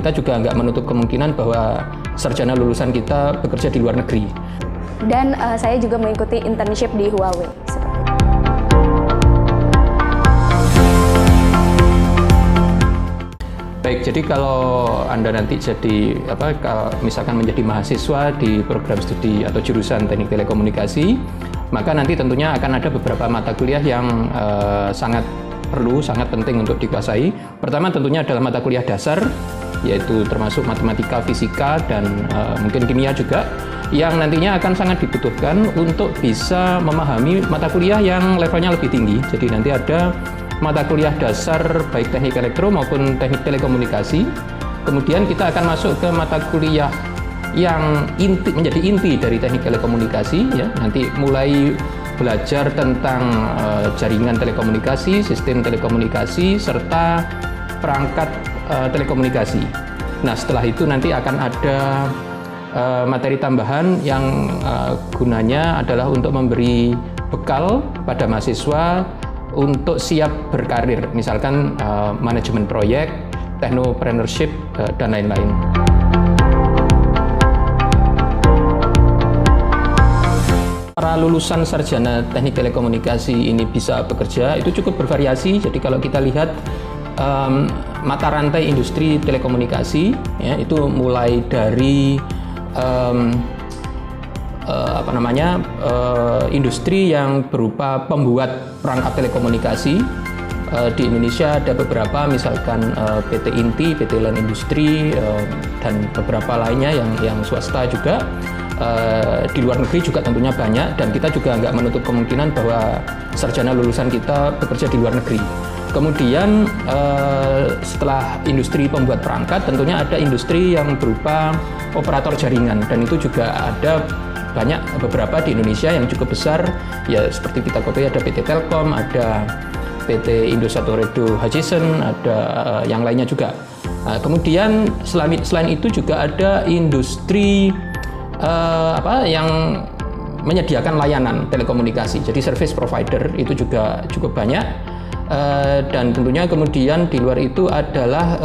kita juga nggak menutup kemungkinan bahwa sarjana lulusan kita bekerja di luar negeri. Dan saya juga mengikuti internship di Huawei. Baik, jadi kalau Anda nanti jadi misalkan menjadi mahasiswa di program studi atau jurusan Teknik Telekomunikasi, maka nanti tentunya akan ada beberapa mata kuliah yang sangat penting untuk dikuasai. Pertama tentunya adalah mata kuliah dasar, yaitu termasuk matematika, fisika, dan mungkin kimia juga, yang nantinya akan sangat dibutuhkan untuk bisa memahami mata kuliah yang levelnya lebih tinggi. Jadi nanti ada mata kuliah dasar baik teknik elektro maupun teknik telekomunikasi. Kemudian kita akan masuk ke mata kuliah yang menjadi inti dari teknik telekomunikasi, ya. Nanti mulai belajar tentang jaringan telekomunikasi, sistem telekomunikasi, serta perangkat telekomunikasi. Nah, setelah itu nanti akan ada materi tambahan yang gunanya adalah untuk memberi bekal pada mahasiswa untuk siap berkarir, misalkan manajemen proyek, technopreneurship, dan lain-lain. Para lulusan sarjana teknik telekomunikasi ini bisa bekerja, itu cukup bervariasi. Jadi kalau kita lihat mata rantai industri telekomunikasi, ya, itu mulai dari industri yang berupa pembuat perangkat telekomunikasi. Di Indonesia ada beberapa, misalkan PT Inti, PT Land Industri, dan beberapa lainnya yang swasta juga. Di luar negeri juga tentunya banyak, dan kita juga nggak menutup kemungkinan bahwa sarjana lulusan kita bekerja di luar negeri. Kemudian setelah industri pembuat perangkat, tentunya ada industri yang berupa operator jaringan, dan itu juga ada beberapa di Indonesia yang cukup besar, ya seperti kita ketahui ada PT Telkom, ada PT Indosat Ooredoo Hutchison, ada yang lainnya juga. Kemudian selain itu juga ada industri yang menyediakan layanan telekomunikasi, jadi service provider, itu juga cukup banyak. Dan tentunya kemudian di luar itu adalah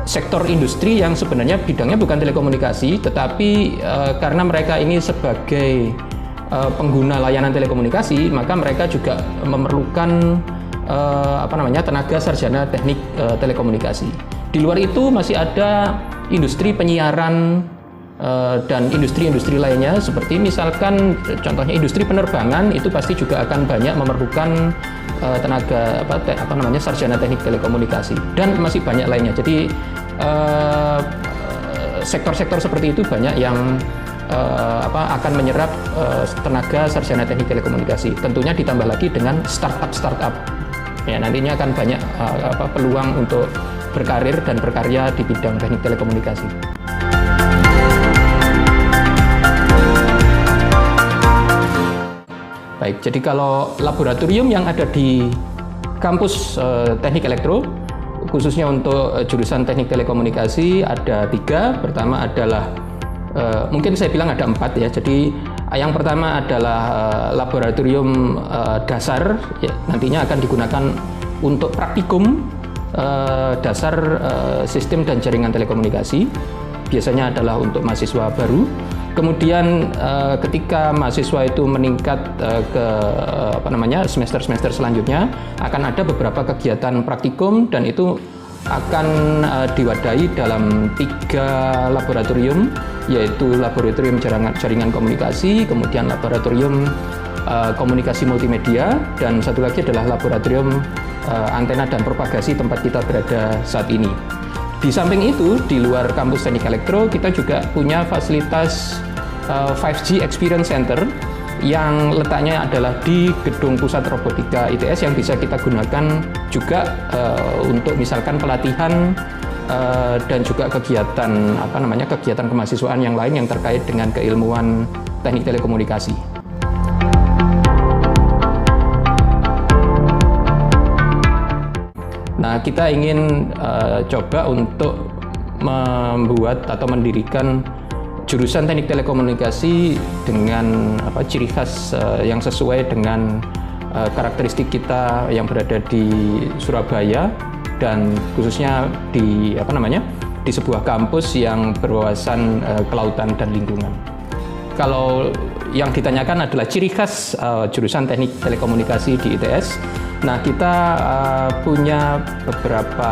sektor industri yang sebenarnya bidangnya bukan telekomunikasi, tetapi karena mereka ini sebagai pengguna layanan telekomunikasi, maka mereka juga memerlukan tenaga sarjana teknik telekomunikasi. Di luar itu masih ada industri penyiaran dan industri-industri lainnya, seperti misalkan contohnya industri penerbangan, itu pasti juga akan banyak memerlukan tenaga sarjana teknik telekomunikasi, dan masih banyak lainnya. Jadi sektor-sektor seperti itu banyak yang akan menyerap tenaga sarjana teknik telekomunikasi. Tentunya ditambah lagi dengan startup, ya, nantinya akan banyak peluang untuk berkarir dan berkarya di bidang teknik telekomunikasi. Baik, jadi kalau laboratorium yang ada di kampus teknik elektro, khususnya untuk jurusan teknik telekomunikasi, ada 3. Pertama adalah, mungkin saya bilang ada 4 ya. Jadi yang pertama adalah laboratorium dasar, ya, nantinya akan digunakan untuk praktikum dasar sistem dan jaringan telekomunikasi. Biasanya adalah untuk mahasiswa baru. Kemudian ketika mahasiswa itu meningkat ke semester-semester selanjutnya, akan ada beberapa kegiatan praktikum, dan itu akan diwadahi dalam 3 laboratorium, yaitu laboratorium jaringan komunikasi, kemudian laboratorium komunikasi multimedia, dan satu lagi adalah laboratorium antena dan propagasi tempat kita berada saat ini. Di samping itu, di luar kampus teknik elektro, kita juga punya fasilitas 5G Experience Center yang letaknya adalah di Gedung Pusat Robotika ITS, yang bisa kita gunakan juga untuk misalkan pelatihan dan juga kegiatan kemahasiswaan yang lain yang terkait dengan keilmuan teknik telekomunikasi. Nah, kita ingin coba untuk membuat atau mendirikan jurusan teknik telekomunikasi dengan ciri khas yang sesuai dengan karakteristik kita yang berada di Surabaya, dan khususnya di di sebuah kampus yang berwawasan kelautan dan lingkungan. Kalau yang ditanyakan adalah ciri khas jurusan Teknik Telekomunikasi di ITS. Nah, kita punya beberapa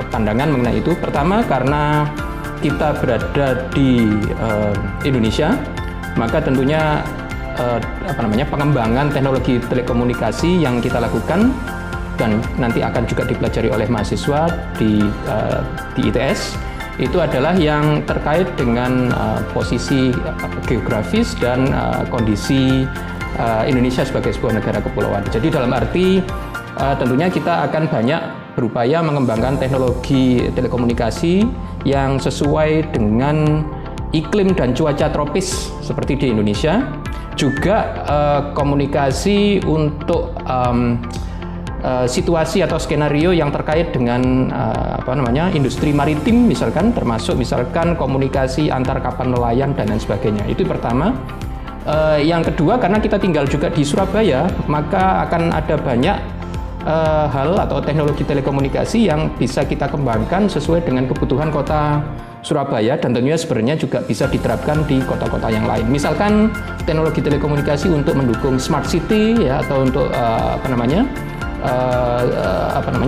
pandangan mengenai itu. Pertama, karena kita berada di Indonesia, maka tentunya pengembangan teknologi telekomunikasi yang kita lakukan dan nanti akan juga dipelajari oleh mahasiswa di ITS itu adalah yang terkait dengan posisi geografis dan kondisi Indonesia sebagai sebuah negara kepulauan. Jadi dalam arti tentunya kita akan banyak berupaya mengembangkan teknologi telekomunikasi yang sesuai dengan iklim dan cuaca tropis seperti di Indonesia. Juga komunikasi untuk situasi atau skenario yang terkait dengan industri maritim misalkan, termasuk misalkan komunikasi antar kapal nelayan dan lain sebagainya. Itu pertama. Yang kedua, karena kita tinggal juga di Surabaya, maka akan ada banyak hal atau teknologi telekomunikasi yang bisa kita kembangkan sesuai dengan kebutuhan kota Surabaya dan tentunya sebenarnya juga bisa diterapkan di kota-kota yang lain. Misalkan teknologi telekomunikasi untuk mendukung smart city ya, atau untuk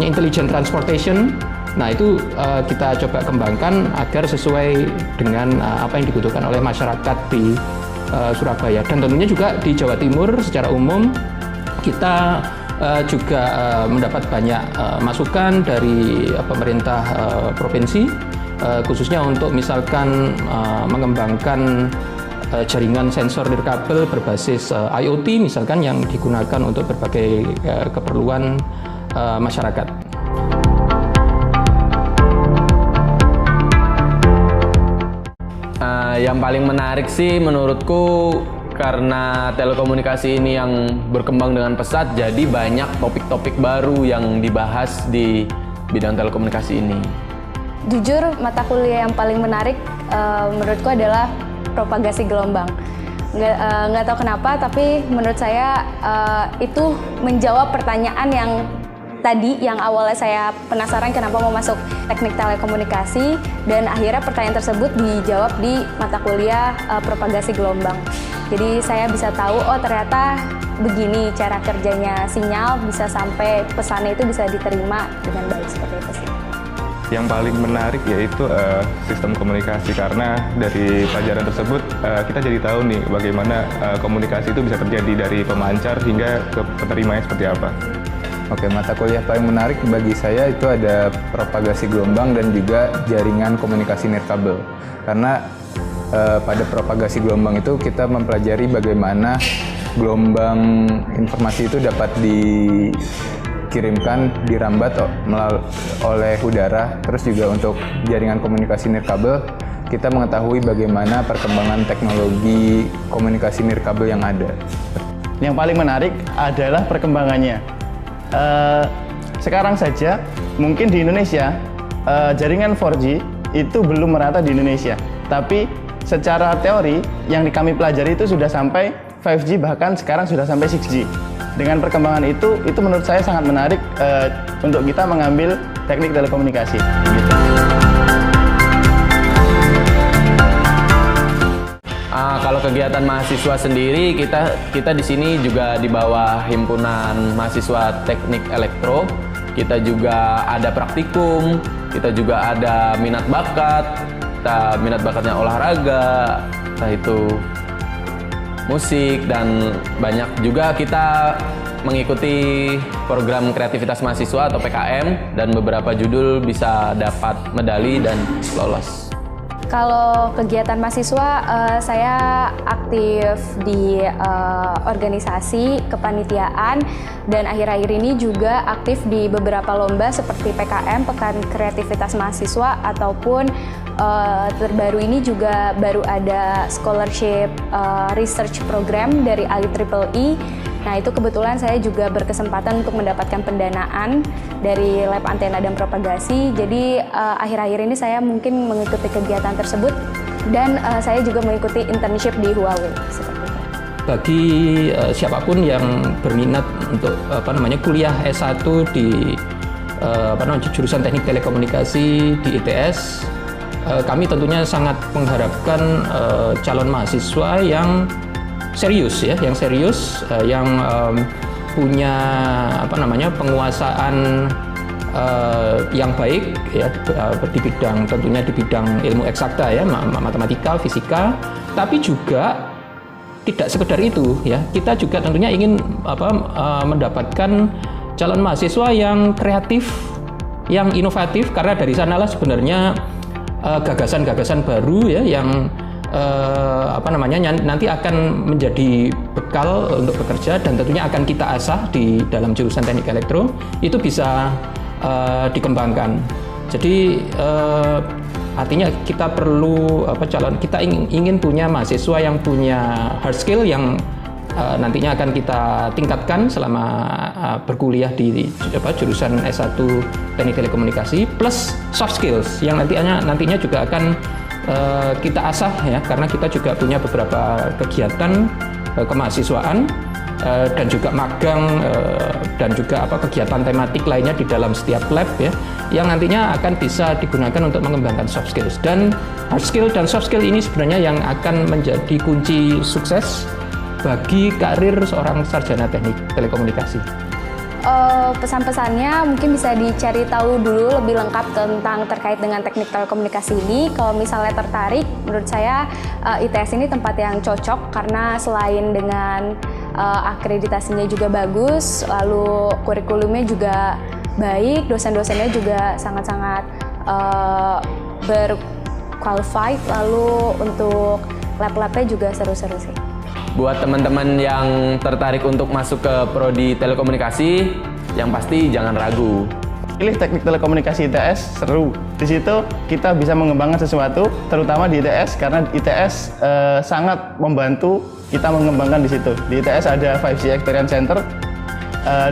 intelligent transportation. Nah, itu kita coba kembangkan agar sesuai dengan apa yang dibutuhkan oleh masyarakat di Surabaya. Dan tentunya juga di Jawa Timur secara umum kita juga mendapat banyak masukan dari pemerintah provinsi, khususnya untuk misalkan mengembangkan jaringan sensor nirkabel berbasis IoT misalkan yang digunakan untuk berbagai keperluan masyarakat. Yang paling menarik sih menurutku karena telekomunikasi ini yang berkembang dengan pesat, jadi banyak topik-topik baru yang dibahas di bidang telekomunikasi ini. Jujur, mata kuliah yang paling menarik menurutku adalah propagasi gelombang. Nggak tahu kenapa, tapi menurut saya itu menjawab pertanyaan yang tadi, yang awalnya saya penasaran kenapa mau masuk teknik telekomunikasi, dan akhirnya pertanyaan tersebut dijawab di mata kuliah propagasi gelombang. Jadi saya bisa tahu, oh ternyata begini cara kerjanya sinyal, bisa sampai pesannya itu bisa diterima dengan baik, seperti itu sih. Yang paling menarik yaitu sistem komunikasi, karena dari pelajaran tersebut kita jadi tahu nih bagaimana komunikasi itu bisa terjadi dari pemancar hingga ke penerimanya seperti apa. Oke, mata kuliah paling menarik bagi saya itu ada propagasi gelombang dan juga jaringan komunikasi nirkabel. Karena pada propagasi gelombang itu kita mempelajari bagaimana gelombang informasi itu dapat dikirimkan, dirambat oleh udara. Terus juga untuk jaringan komunikasi nirkabel, kita mengetahui bagaimana perkembangan teknologi komunikasi nirkabel yang ada. Yang paling menarik adalah perkembangannya. Sekarang saja mungkin di Indonesia jaringan 4G itu belum merata di Indonesia, tapi secara teori yang kami pelajari itu sudah sampai 5G, bahkan sekarang sudah sampai 6G. Dengan perkembangan itu menurut saya sangat menarik untuk kita mengambil teknik telekomunikasi. Gitu. Kalau kegiatan mahasiswa sendiri, kita di sini juga di bawah himpunan mahasiswa teknik elektro. Kita juga ada praktikum, kita juga ada minat bakat. Kita minat bakatnya olahraga, entah itu musik, dan banyak juga kita mengikuti program kreativitas mahasiswa atau PKM, dan beberapa judul bisa dapat medali dan lolos. Kalau kegiatan mahasiswa, saya aktif di organisasi kepanitiaan, dan akhir-akhir ini juga aktif di beberapa lomba seperti PKM, Pekan Kreativitas Mahasiswa, ataupun terbaru ini juga baru ada scholarship research program dari IEEE. Nah, itu kebetulan saya juga berkesempatan untuk mendapatkan pendanaan dari Lab Antena dan Propagasi. Jadi akhir-akhir ini saya mungkin mengikuti kegiatan tersebut, dan saya juga mengikuti internship di Huawei. Seperti itu. Bagi siapapun yang berminat untuk kuliah S1 di jurusan Teknik Telekomunikasi di ITS, kami tentunya sangat mengharapkan calon mahasiswa yang serius ya, yang punya penguasaan yang baik ya di bidang, tentunya di bidang ilmu eksakta ya, matematika, fisika, tapi juga tidak sekedar itu ya, kita juga tentunya ingin mendapatkan calon mahasiswa yang kreatif, yang inovatif, karena dari sanalah sebenarnya gagasan-gagasan baru ya yang nanti akan menjadi bekal untuk bekerja dan tentunya akan kita asah di dalam jurusan Teknik Elektro itu bisa dikembangkan. Jadi artinya kita perlu kita ingin punya mahasiswa yang punya hard skill yang nantinya akan kita tingkatkan selama berkuliah di jurusan S1 Teknik Telekomunikasi, plus soft skills yang nantinya juga akan kita asah ya, karena kita juga punya beberapa kegiatan kemahasiswaan dan juga magang dan juga kegiatan tematik lainnya di dalam setiap lab ya, yang nantinya akan bisa digunakan untuk mengembangkan soft skills. Dan hard skill dan soft skill ini sebenarnya yang akan menjadi kunci sukses bagi karir seorang sarjana teknik telekomunikasi. Pesan-pesannya mungkin bisa dicari tahu dulu lebih lengkap tentang terkait dengan teknik telekomunikasi ini. Kalau misalnya tertarik, menurut saya ITS ini tempat yang cocok karena selain dengan akreditasinya juga bagus, lalu kurikulumnya juga baik, dosen-dosennya juga sangat-sangat berqualified, lalu untuk lab-labnya juga seru-seru sih. Buat teman-teman yang tertarik untuk masuk ke prodi telekomunikasi, yang pasti jangan ragu. Pilih teknik telekomunikasi ITS, seru. Di situ kita bisa mengembangkan sesuatu, terutama di ITS, karena ITS sangat membantu kita mengembangkan di situ. Di ITS ada 5G Experience Center,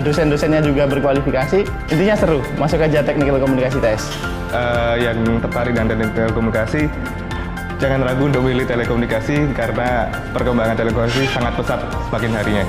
dosen-dosennya juga berkualifikasi. Intinya seru, masuk aja teknik telekomunikasi ITS. Yang tertarik dengan teknik telekomunikasi, jangan ragu untuk memilih telekomunikasi karena perkembangan telekomunikasi sangat pesat semakin harinya.